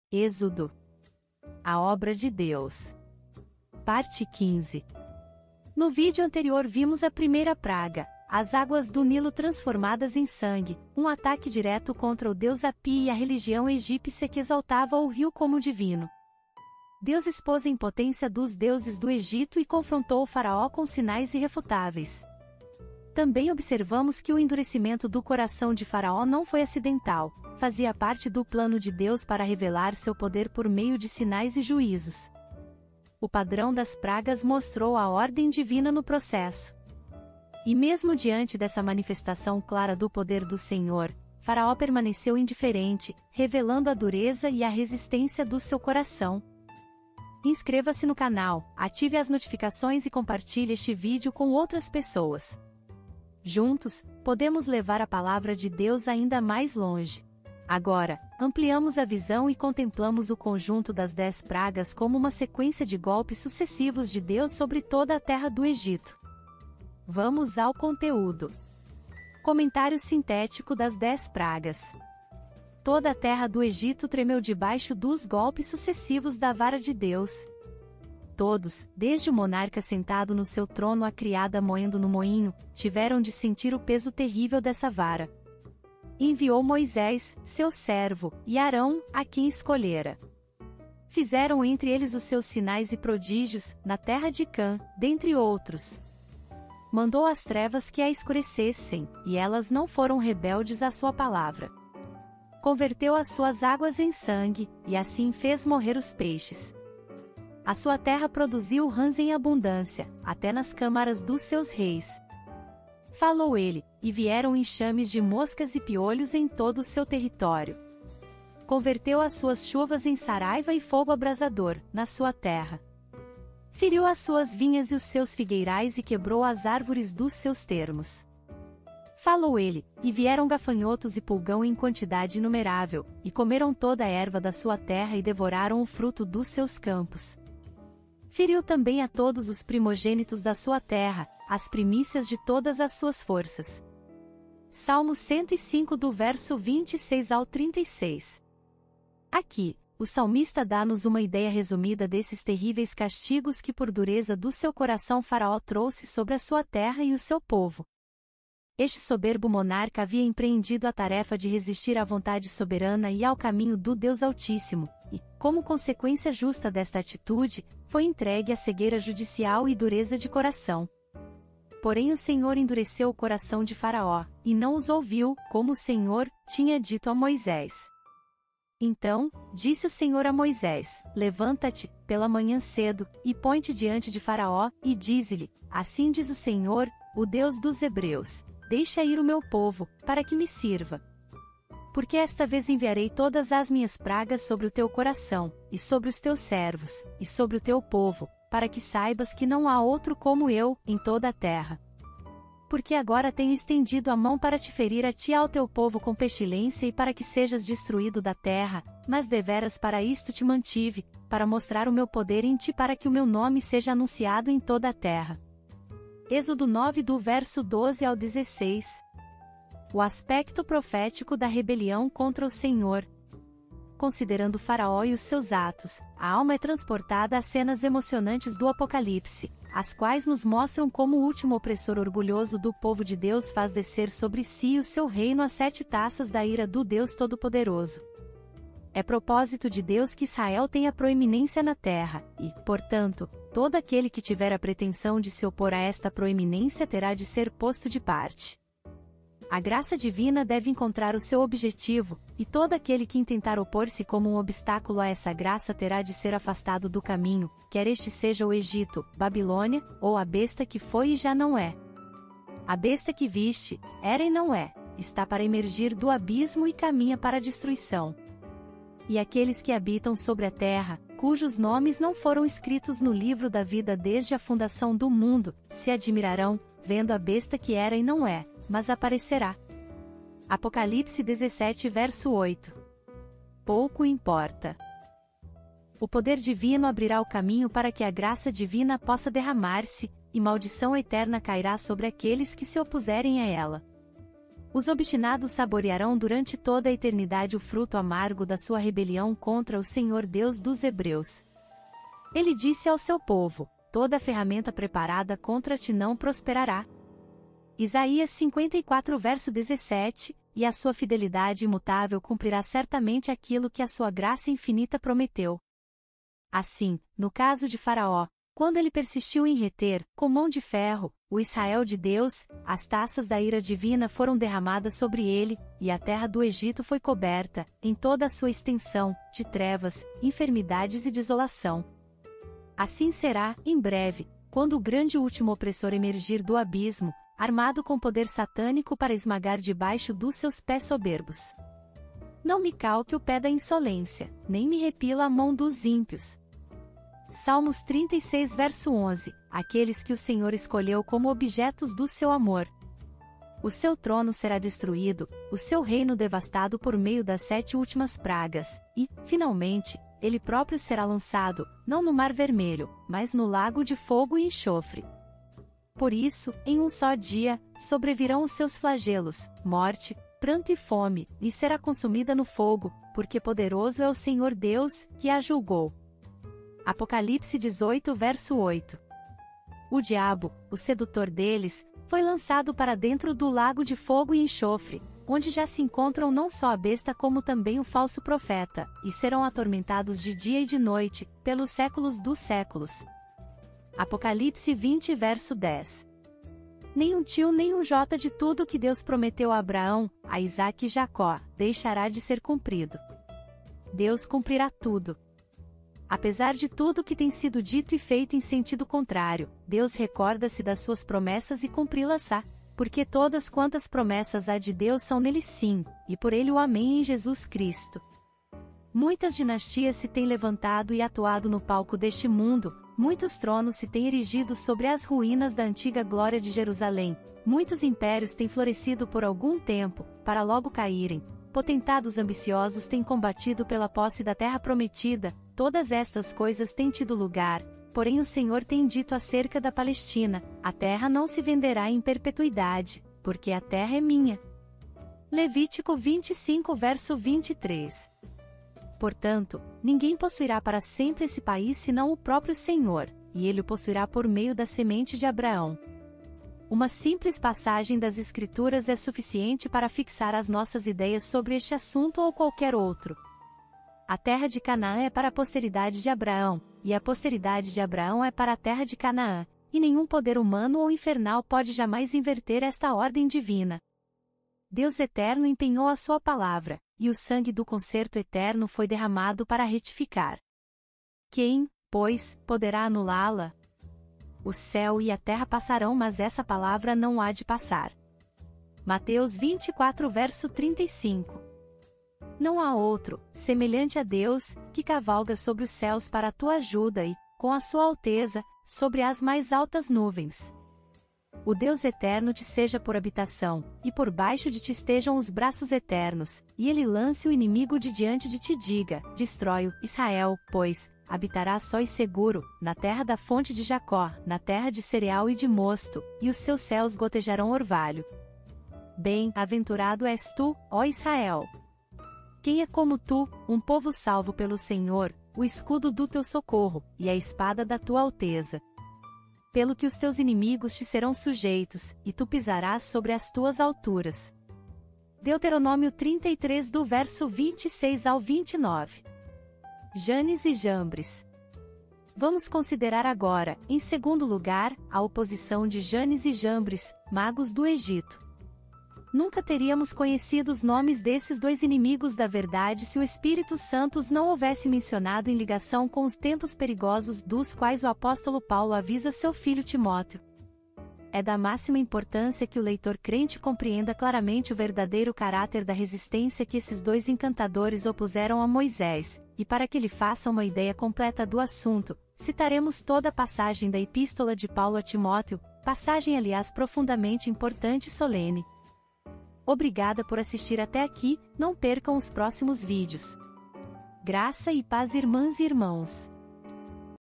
Êxodo. A obra de Deus. Parte 15. No vídeo anterior vimos a primeira praga, as águas do Nilo transformadas em sangue, um ataque direto contra o deus Api e a religião egípcia que exaltava o rio como divino. Deus expôs a impotência dos deuses do Egito e confrontou o faraó com sinais irrefutáveis. Também observamos que o endurecimento do coração de Faraó não foi acidental, fazia parte do plano de Deus para revelar seu poder por meio de sinais e juízos. O padrão das pragas mostrou a ordem divina no processo. E mesmo diante dessa manifestação clara do poder do Senhor, Faraó permaneceu indiferente, revelando a dureza e a resistência do seu coração. Inscreva-se no canal, ative as notificações e compartilhe este vídeo com outras pessoas. Juntos, podemos levar a palavra de Deus ainda mais longe. Agora, ampliamos a visão e contemplamos o conjunto das 10 pragas como uma sequência de golpes sucessivos de Deus sobre toda a terra do Egito. Vamos ao conteúdo. Comentário sintético das 10 pragas. Toda a terra do Egito tremeu debaixo dos golpes sucessivos da vara de Deus. Todos, desde o monarca sentado no seu trono à criada moendo no moinho, tiveram de sentir o peso terrível dessa vara. Enviou Moisés, seu servo, e Arão, a quem escolhera. Fizeram entre eles os seus sinais e prodígios, na terra de Cã, dentre outros. Mandou as trevas que a escurecessem, e elas não foram rebeldes à sua palavra. Converteu as suas águas em sangue, e assim fez morrer os peixes. A sua terra produziu rãs em abundância, até nas câmaras dos seus reis. Falou ele, e vieram enxames de moscas e piolhos em todo o seu território. Converteu as suas chuvas em saraiva e fogo abrasador, na sua terra. Feriu as suas vinhas e os seus figueirais e quebrou as árvores dos seus termos. Falou ele, e vieram gafanhotos e pulgão em quantidade inumerável, e comeram toda a erva da sua terra e devoraram o fruto dos seus campos. Feriu também a todos os primogênitos da sua terra, as primícias de todas as suas forças. Salmo 105 do verso 26 ao 36. Aqui, o salmista dá-nos uma ideia resumida desses terríveis castigos que por dureza do seu coração Faraó trouxe sobre a sua terra e o seu povo. Este soberbo monarca havia empreendido a tarefa de resistir à vontade soberana e ao caminho do Deus Altíssimo, e, como consequência justa desta atitude, foi entregue à cegueira judicial e dureza de coração. Porém o Senhor endureceu o coração de Faraó, e não os ouviu, como o Senhor tinha dito a Moisés. Então, disse o Senhor a Moisés: Levanta-te, pela manhã cedo, e põe-te diante de Faraó, e dize-lhe: Assim diz o Senhor, o Deus dos Hebreus: Deixa ir o meu povo, para que me sirva. Porque esta vez enviarei todas as minhas pragas sobre o teu coração, e sobre os teus servos, e sobre o teu povo, para que saibas que não há outro como eu, em toda a terra. Porque agora tenho estendido a mão para te ferir a ti e ao teu povo com pestilência e para que sejas destruído da terra, mas deveras para isto te mantive, para mostrar o meu poder em ti para que o meu nome seja anunciado em toda a terra. Êxodo 9 do verso 12 ao 16. O aspecto profético da rebelião contra o Senhor. Considerando Faraó e os seus atos, a alma é transportada às cenas emocionantes do Apocalipse, as quais nos mostram como o último opressor orgulhoso do povo de Deus faz descer sobre si o seu reino às 7 taças da ira do Deus Todo-Poderoso. É propósito de Deus que Israel tenha proeminência na terra, e, portanto, todo aquele que tiver a pretensão de se opor a esta proeminência terá de ser posto de parte. A graça divina deve encontrar o seu objetivo, e todo aquele que intentar opor-se como um obstáculo a essa graça terá de ser afastado do caminho, quer este seja o Egito, Babilônia, ou a besta que foi e já não é. A besta que viste, era e não é, está para emergir do abismo e caminha para a destruição. E aqueles que habitam sobre a terra, cujos nomes não foram escritos no livro da vida desde a fundação do mundo, se admirarão, vendo a besta que era e não é, mas aparecerá. Apocalipse 17 verso 8. Pouco importa. O poder divino abrirá o caminho para que a graça divina possa derramar-se, e maldição eterna cairá sobre aqueles que se opuserem a ela. Os obstinados saborearão durante toda a eternidade o fruto amargo da sua rebelião contra o Senhor Deus dos Hebreus. Ele disse ao seu povo: toda ferramenta preparada contra ti não prosperará. Isaías 54 verso 17, e a sua fidelidade imutável cumprirá certamente aquilo que a sua graça infinita prometeu. Assim, no caso de Faraó, quando ele persistiu em reter, com mão de ferro, o Israel de Deus, as taças da ira divina foram derramadas sobre ele, e a terra do Egito foi coberta, em toda a sua extensão, de trevas, enfermidades e desolação. Assim será, em breve, quando o grande último opressor emergir do abismo, armado com poder satânico para esmagar debaixo dos seus pés soberbos. Não me calque o pé da insolência, nem me repila a mão dos ímpios. Salmos 36 verso 11, aqueles que o Senhor escolheu como objetos do seu amor. O seu trono será destruído, o seu reino devastado por meio das 7 últimas pragas, e, finalmente, ele próprio será lançado, não no Mar Vermelho, mas no lago de fogo e enxofre. Por isso, em um só dia, sobrevirão os seus flagelos, morte, pranto e fome, e será consumida no fogo, porque poderoso é o Senhor Deus, que a julgou. Apocalipse 18 verso 8. O diabo, o sedutor deles, foi lançado para dentro do lago de fogo e enxofre, onde já se encontram não só a besta como também o falso profeta, e serão atormentados de dia e de noite, pelos séculos dos séculos. Apocalipse 20 verso 10. Nem um tio nem um jota de tudo que Deus prometeu a Abraão, a Isaque e Jacó, deixará de ser cumprido. Deus cumprirá tudo. Apesar de tudo que tem sido dito e feito em sentido contrário, Deus recorda-se das suas promessas e cumpri-las-á, porque todas quantas promessas há de Deus são nele sim, e por ele o amém em Jesus Cristo. Muitas dinastias se têm levantado e atuado no palco deste mundo, muitos tronos se têm erigido sobre as ruínas da antiga glória de Jerusalém, muitos impérios têm florescido por algum tempo, para logo caírem, potentados ambiciosos têm combatido pela posse da terra prometida, todas estas coisas têm tido lugar, porém o Senhor tem dito acerca da Palestina: a terra não se venderá em perpetuidade, porque a terra é minha. Levítico 25 verso 23. Portanto, ninguém possuirá para sempre esse país senão o próprio Senhor, e ele o possuirá por meio da semente de Abraão. Uma simples passagem das Escrituras é suficiente para fixar as nossas ideias sobre este assunto ou qualquer outro. A terra de Canaã é para a posteridade de Abraão, e a posteridade de Abraão é para a terra de Canaã, e nenhum poder humano ou infernal pode jamais inverter esta ordem divina. Deus eterno empenhou a sua palavra, e o sangue do concerto eterno foi derramado para retificar. Quem, pois, poderá anulá-la? O céu e a terra passarão, mas essa palavra não há de passar. Mateus 24 verso 35. Não há outro, semelhante a Deus, que cavalga sobre os céus para a tua ajuda e, com a sua alteza, sobre as mais altas nuvens. O Deus eterno te seja por habitação, e por baixo de ti estejam os braços eternos, e ele lance o inimigo de diante de ti e diga: destrói-o, Israel, pois habitará só e seguro, na terra da fonte de Jacó, na terra de cereal e de mosto, e os seus céus gotejarão orvalho. Bem-aventurado és tu, ó Israel! Quem é como tu, um povo salvo pelo Senhor, o escudo do teu socorro, e a espada da tua alteza? Pelo que os teus inimigos te serão sujeitos, e tu pisarás sobre as tuas alturas. Deuteronômio 33 do verso 26 ao 29. Janes e Jambres. Vamos considerar agora, em segundo lugar, a oposição de Janes e Jambres, magos do Egito. Nunca teríamos conhecido os nomes desses dois inimigos da verdade se o Espírito Santo os não houvesse mencionado em ligação com os tempos perigosos dos quais o apóstolo Paulo avisa seu filho Timóteo. É da máxima importância que o leitor crente compreenda claramente o verdadeiro caráter da resistência que esses dois encantadores opuseram a Moisés, e para que ele faça uma ideia completa do assunto, citaremos toda a passagem da Epístola de Paulo a Timóteo, passagem aliás profundamente importante e solene. Obrigada por assistir até aqui, não percam os próximos vídeos. Graça e paz, irmãs e irmãos.